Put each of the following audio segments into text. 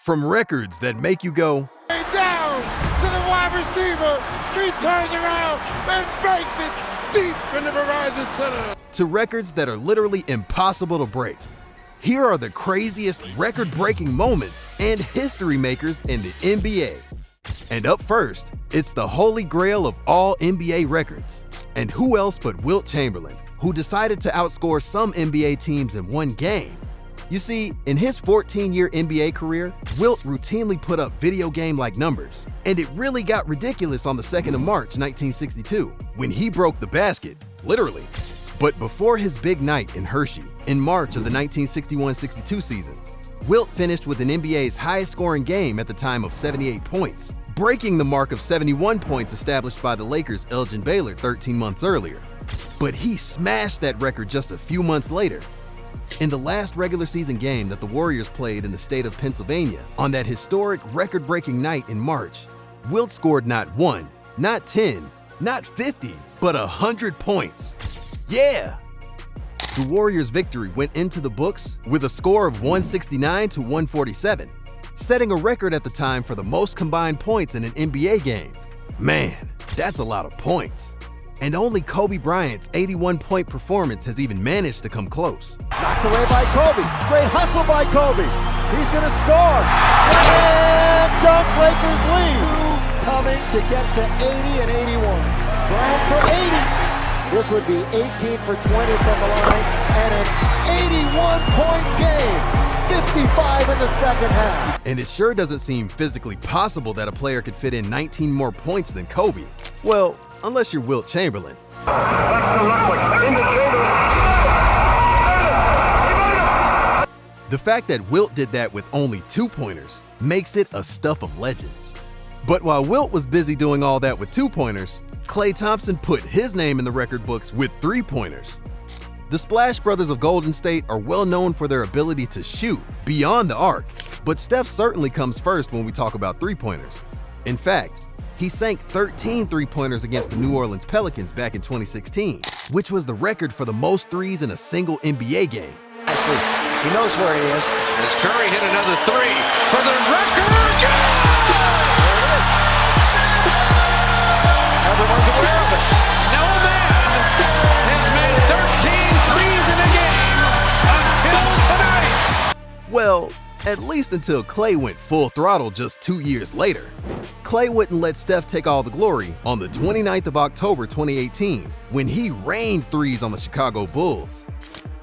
From records that make you go, down to the wide receiver, he turns around and breaks it deep in the Verizon Center, to records that are literally impossible to break. Here are the craziest record-breaking moments and history makers in the NBA. And up first, it's the holy grail of all NBA records. And who else but Wilt Chamberlain, who decided to outscore some NBA teams in one game. You see, in his 14-year NBA career, Wilt routinely put up video game-like numbers, and it really got ridiculous on the 2nd of March, 1962, when he broke the basket, literally. But before his big night in Hershey, in March of the 1961-62 season, Wilt finished with an NBA's highest-scoring game at the time of 78 points, breaking the mark of 71 points established by the Lakers' Elgin Baylor 13 months earlier. But he smashed that record just a few months later. In the last regular season game that the Warriors played in the state of Pennsylvania, on that historic record-breaking night in March, Wilt scored not 1, not 10, not 50, but 100 points. Yeah! The Warriors' victory went into the books with a score of 169 to 147, setting a record at the time for the most combined points in an NBA game. Man, that's a lot of points. And only Kobe Bryant's 81-point performance has even managed to come close. Knocked away by Kobe. Great hustle by Kobe. He's going to score. Slam dunk, Lakers lead. Coming to get to 80 and 81. Bryant for 80. This would be 18 for 20 from the line and an 81-point game. 55 in the second half. And it sure doesn't seem physically possible that a player could fit in 19 more points than Kobe. Well, unless you're Wilt Chamberlain. The fact that Wilt did that with only 2-pointers makes it a stuff of legends. But while Wilt was busy doing all that with 2-pointers, Klay Thompson put his name in the record books with 3-pointers. The Splash Brothers of Golden State are well known for their ability to shoot beyond the arc, but Steph certainly comes first when we talk about 3-pointers. In fact, he sank 13 3-pointers against the New Orleans Pelicans back in 2016, which was the record for the most threes in a single NBA game. He knows where he is. As Curry hit another 3 for the record. Yeah! Everyone's aware of it. No man has made 13 threes in a game until tonight. Well, at least until Klay went full throttle just 2 years later. Klay wouldn't let Steph take all the glory on the 29th of October 2018 when he rained threes on the Chicago Bulls.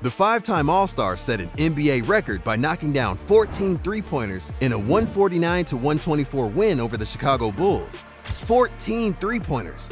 The 5-time All-Star set an NBA record by knocking down 14 3-pointers in a 149 to 124 win over the Chicago Bulls. 14 3-pointers.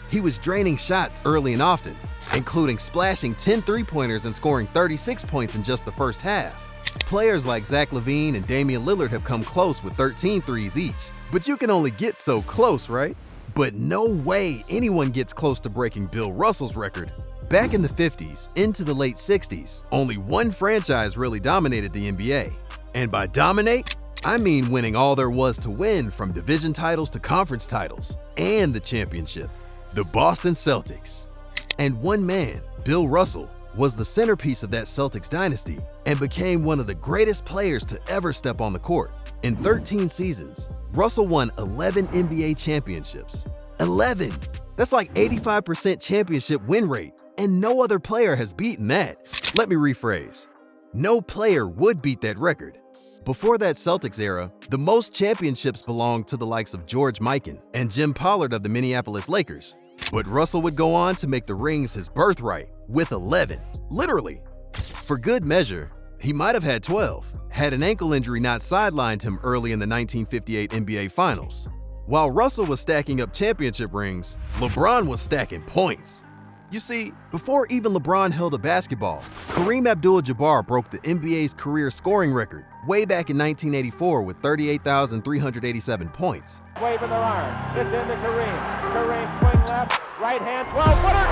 He was draining shots early and often, including splashing 10 3-pointers and scoring 36 points in just the first half. Players like Zach LaVine and Damian Lillard have come close with 13 threes each. But you can only get so close, right? But no way anyone gets close to breaking Bill Russell's record. Back in the 50s into the late 60s, only one franchise really dominated the NBA. And by dominate, I mean winning all there was to win, from division titles to conference titles, and the championship. The Boston Celtics. And one man, Bill Russell, was the centerpiece of that Celtics dynasty and became one of the greatest players to ever step on the court. In 13 seasons, Russell won 11 NBA championships. 11! That's like 85% championship win rate, and no other player has beaten that. Let me rephrase. No player would beat that record. Before that Celtics era, the most championships belonged to the likes of George Mikan and Jim Pollard of the Minneapolis Lakers. But Russell would go on to make the rings his birthright with 11, literally. For good measure, he might have had 12, had an ankle injury not sidelined him early in the 1958 NBA Finals. While Russell was stacking up championship rings, LeBron was stacking points. You see, before even LeBron held a basketball, Kareem Abdul-Jabbar broke the NBA's career scoring record way back in 1984 with 38,387 points. Waving their arms. It's into Kareem. Kareem swing left, right hand, 12-footer,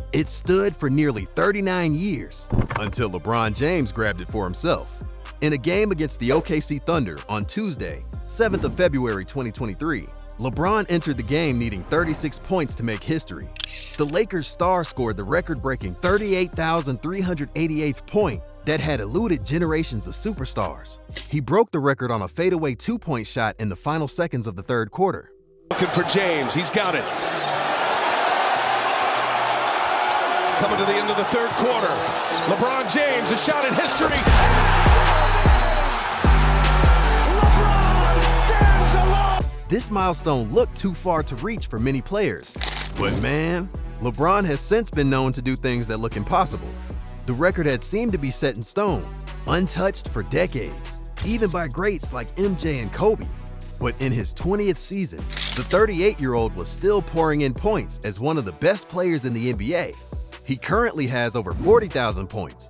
good! It stood for nearly 39 years until LeBron James grabbed it for himself. In a game against the OKC Thunder on Tuesday, 7th of February 2023, LeBron entered the game needing 36 points to make history. The Lakers star scored the record-breaking 38,388th point that had eluded generations of superstars. He broke the record on a fadeaway two-point shot in the final seconds of the third quarter. Looking for James, he's got it. Coming to the end of the third quarter. LeBron James, a shot at history. LeBron stands alone. This milestone looked too far to reach for many players. But man, LeBron has since been known to do things that look impossible. The record had seemed to be set in stone, untouched for decades, even by greats like MJ and Kobe. But in his 20th season, the 38-year-old was still pouring in points as one of the best players in the NBA. He currently has over 40,000 points.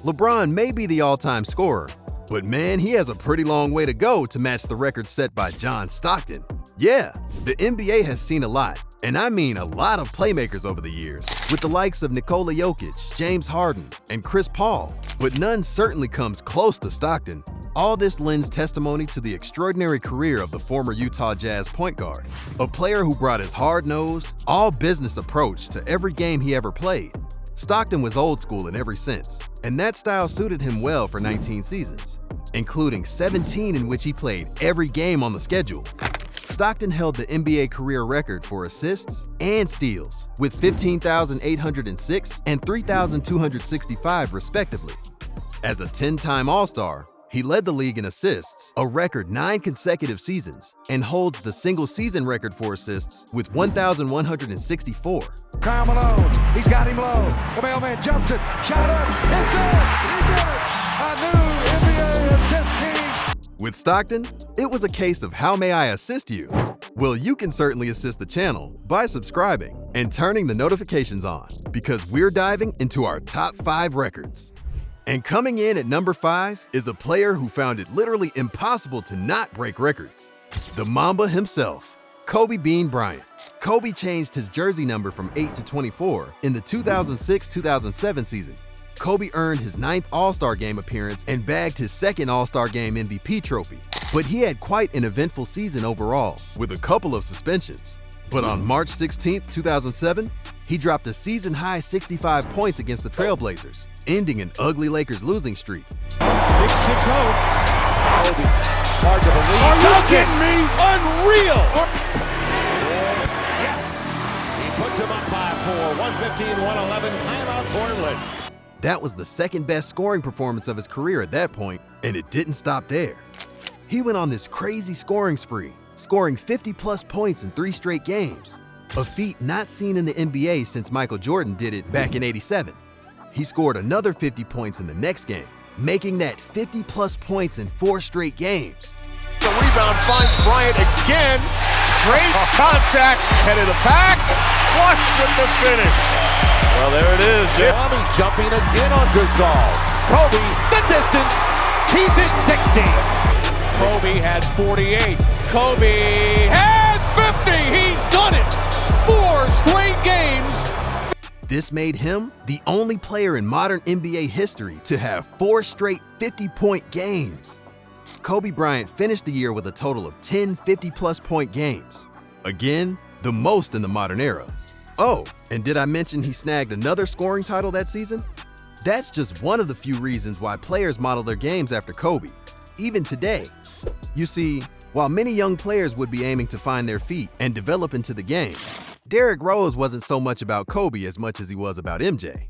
LeBron may be the all-time scorer, but man, he has a pretty long way to go to match the record set by John Stockton. Yeah, the NBA has seen a lot, and I mean a lot of playmakers over the years, with the likes of Nikola Jokic, James Harden, and Chris Paul, but none certainly comes close to Stockton. All this lends testimony to the extraordinary career of the former Utah Jazz point guard, a player who brought his hard-nosed, all-business approach to every game he ever played. Stockton was old school in every sense, and that style suited him well for 19 seasons, including 17 in which he played every game on the schedule. Stockton held the NBA career record for assists and steals, with 15,806 and 3,265 respectively. As a 10-time All-Star, he led the league in assists, a record 9 consecutive seasons, and holds the single-season record for assists with 1,164. Karl Malone, he's got him low. The mailman jumps it, shot up, it's in, he did it! A new NBA assist king! With Stockton, it was a case of how may I assist you? Well, you can certainly assist the channel by subscribing and turning the notifications on, because we're diving into our top 5 records. And coming in at number 5 is a player who found it literally impossible to not break records. The Mamba himself, Kobe Bean Bryant. Kobe changed his jersey number from 8 to 24 in the 2006-2007 season. Kobe earned his 9th All-Star Game appearance and bagged his 2nd All-Star Game MVP trophy. But he had quite an eventful season overall, with a couple of suspensions. But on March 16, 2007, he dropped a season-high 65 points against the Trailblazers, ending an ugly Lakers losing streak. Big 6-0. Kobe, hard to believe. Are you kidding me? Unreal! Yes! He puts him up by 4. 115-111, timeout Portland. That was the second-best scoring performance of his career at that point, and it didn't stop there. He went on this crazy scoring spree, scoring 50-plus points in 3 straight games, a feat not seen in the NBA since Michael Jordan did it back in '87. He scored another 50 points in the next game, making that 50-plus points in 4 straight games. The rebound finds Bryant again. Great contact. Head of the pack. Flush with the finish. Well, there it is. Miami jumping again on Gasol. Kobe, the distance. He's at 60. Kobe has 48. Kobe has 50. He's done it. 4 straight games. This made him the only player in modern NBA history to have 4 straight 50-point games. Kobe Bryant finished the year with a total of 10 50-plus point games. Again, the most in the modern era. Oh, and did I mention he snagged another scoring title that season? That's just one of the few reasons why players model their games after Kobe, even today. You see, while many young players would be aiming to find their feet and develop into the game, Derrick Rose wasn't so much about Kobe as much as he was about MJ.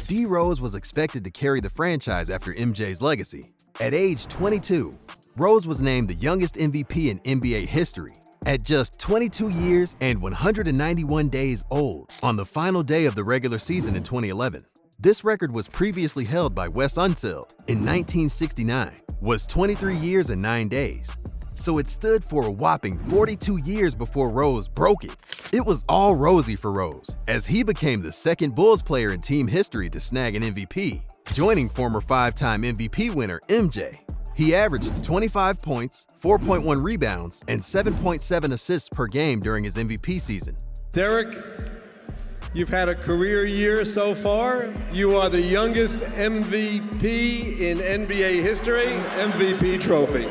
D. Rose was expected to carry the franchise after MJ's legacy. At age 22, Rose was named the youngest MVP in NBA history, at just 22 years and 191 days old on the final day of the regular season in 2011. This record was previously held by Wes Unseld in 1969, was 23 years and 9 days. So it stood for a whopping 42 years before Rose broke it. It was all rosy for Rose, as he became the second Bulls player in team history to snag an MVP, joining former 5-time MVP winner MJ. He averaged 25 points, 4.1 rebounds, and 7.7 assists per game during his MVP season. Derrick You've had a career year so far. You are the youngest MVP in NBA history. MVP trophy.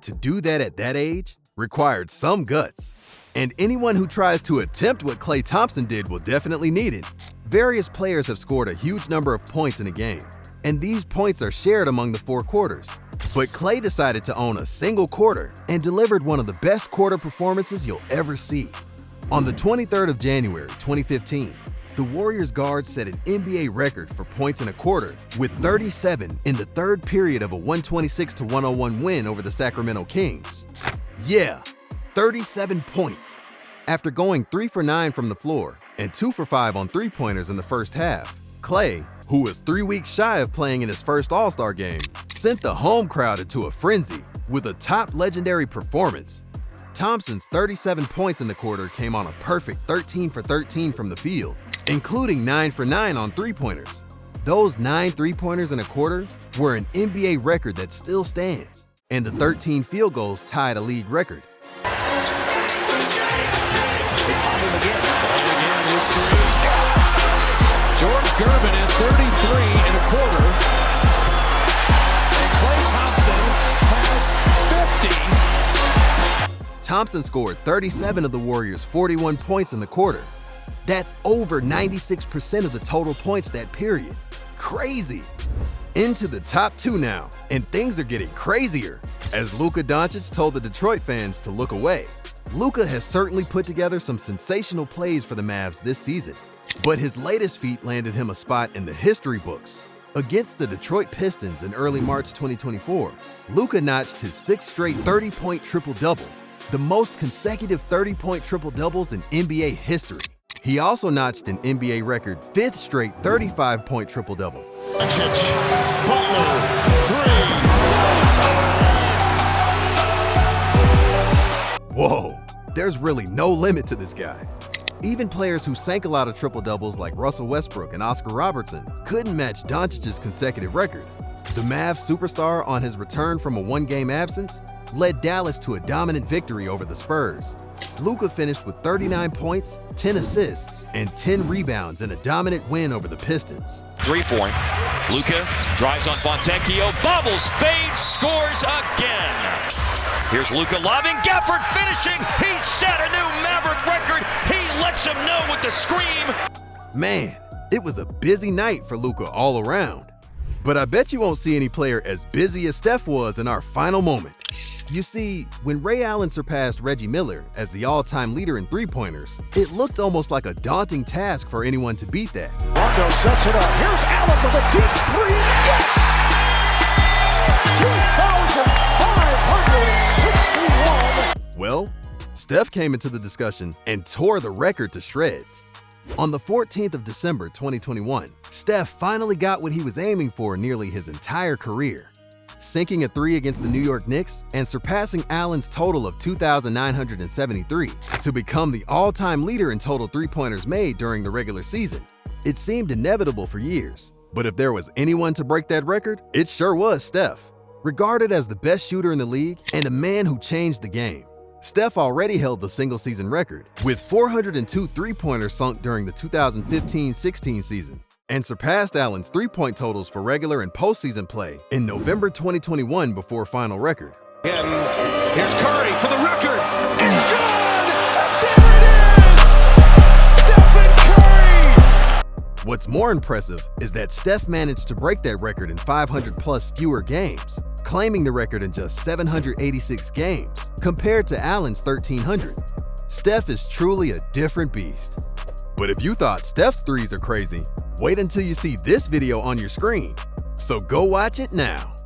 To do that at that age required some guts. And anyone who tries to attempt what Klay Thompson did will definitely need it. Various players have scored a huge number of points in a game, and these points are shared among the 4 quarters. But Klay decided to own a single quarter and delivered one of the best quarter performances you'll ever see. On the 23rd of January, 2015, the Warriors guard set an NBA record for points in a quarter with 37 in the third period of a 126-101 win over the Sacramento Kings. Yeah, 37 points. After going 3 for 9 from the floor and 2 for 5 on three-pointers in the first half, Klay, who was 3 weeks shy of playing in his first All-Star game, sent the home crowd into a frenzy with a top legendary performance. Thompson's 37 points in the quarter came on a perfect 13 for 13 from the field, including 9 for 9 on three-pointers. Those 9 three-pointers in a quarter were an NBA record that still stands, and the 13 field goals tied a league record. George Gervin at 33 and a quarter. And Klay Thompson has 50. Thompson scored 37 of the Warriors' 41 points in the quarter. That's over 96% of the total points that period. Crazy! Into the top 2 now, and things are getting crazier, as Luka Doncic told the Detroit fans to look away. Luka has certainly put together some sensational plays for the Mavs this season, but his latest feat landed him a spot in the history books. Against the Detroit Pistons in early March 2024, Luka notched his 6th straight 30-point triple-double, the most consecutive 30-point triple-doubles in NBA history. He also notched an NBA record 5th straight 35-point triple-double. Butler, 3. Whoa, there's really no limit to this guy. Even players who sank a lot of triple-doubles like Russell Westbrook and Oscar Robertson couldn't match Doncic's consecutive record. The Mavs superstar, on his return from a 1-game absence, led Dallas to a dominant victory over the Spurs. Luka finished with 39 points, 10 assists, and 10 rebounds in a dominant win over the Pistons. 3-point. Luka drives on Fontecchio, bobbles, fades, scores again. Here's Luka lobbing, Gafford finishing. He set a new Maverick record. He lets him know with the scream. Man, it was a busy night for Luka all around. But I bet you won't see any player as busy as Steph was in our final moment. You see, when Ray Allen surpassed Reggie Miller as the all-time leader in three-pointers, it looked almost like a daunting task for anyone to beat that. Rondo sets it up. Here's Allen with a deep 3. Yes! 2,561. Well, Steph came into the discussion and tore the record to shreds. On the 14th of December 2021, Steph finally got what he was aiming for nearly his entire career, sinking a 3 against the New York Knicks and surpassing Allen's total of 2,973 to become the all-time leader in total three-pointers made during the regular season. It seemed inevitable for years, but if there was anyone to break that record, it sure was Steph. Regarded as the best shooter in the league and a man who changed the game, Steph already held the single-season record, with 402 three-pointers sunk during the 2015-16 season, and surpassed Allen's three-point totals for regular and postseason play in November 2021 before final record. Again, here's Curry for the record. It's good! There it is! Stephen Curry! What's more impressive is that Steph managed to break that record in 500-plus fewer games, claiming the record in just 786 games, compared to Allen's 1,300. Steph is truly a different beast. But if you thought Steph's threes are crazy, wait until you see this video on your screen. So go watch it now.